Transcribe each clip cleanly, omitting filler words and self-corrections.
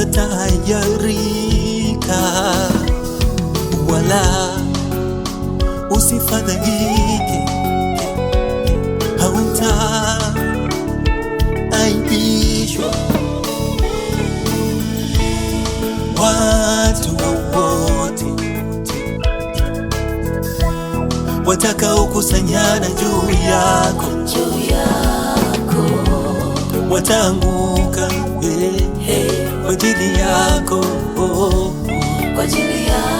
utatahayarika, wala usifadhaike, hautaaibishwa. Watu wote watakaokusanyana juu yako wataanguka kwa ajili yako, kwa ajili yako.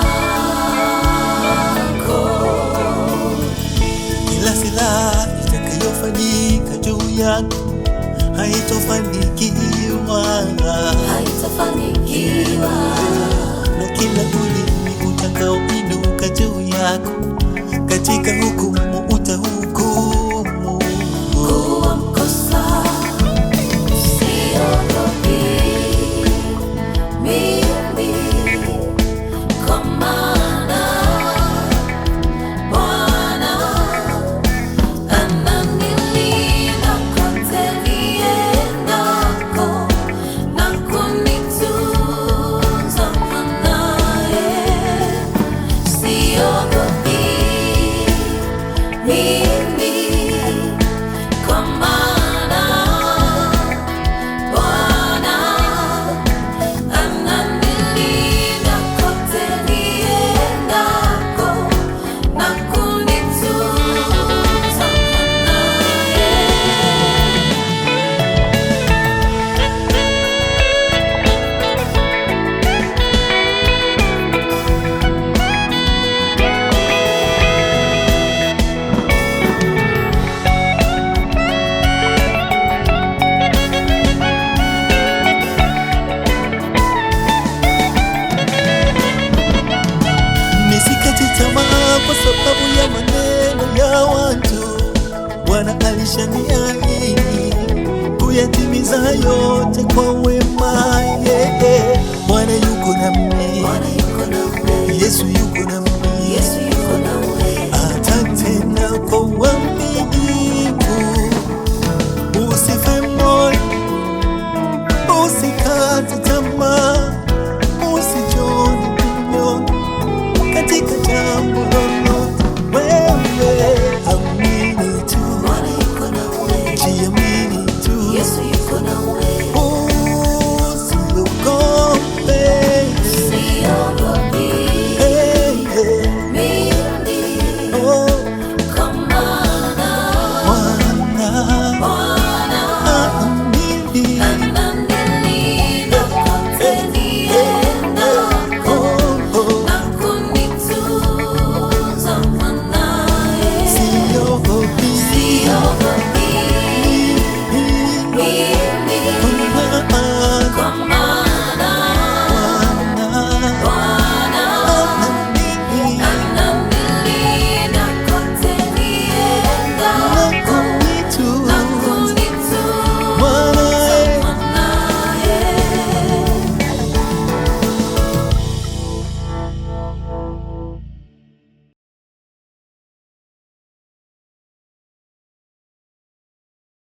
Kila silaha itakayofanyika juu yako haitofanikiwa, haitafanikiwa. Na kila ulimi utakaoinuka juu yako katika hukumu utahukumu. Kuwa mkosa, siogopi mimi, kwa maana Bwana ananilinda kote niendako na kunitunza mwanaye. Siogopi mimi, kwa maana Bwana ananilinda kote niendako na kunitunza mwanaye. Nisikate tamaa kwa sababu ya maneno ya watu. Bwana alishaniahidi kuyatimiza yote kwa wema.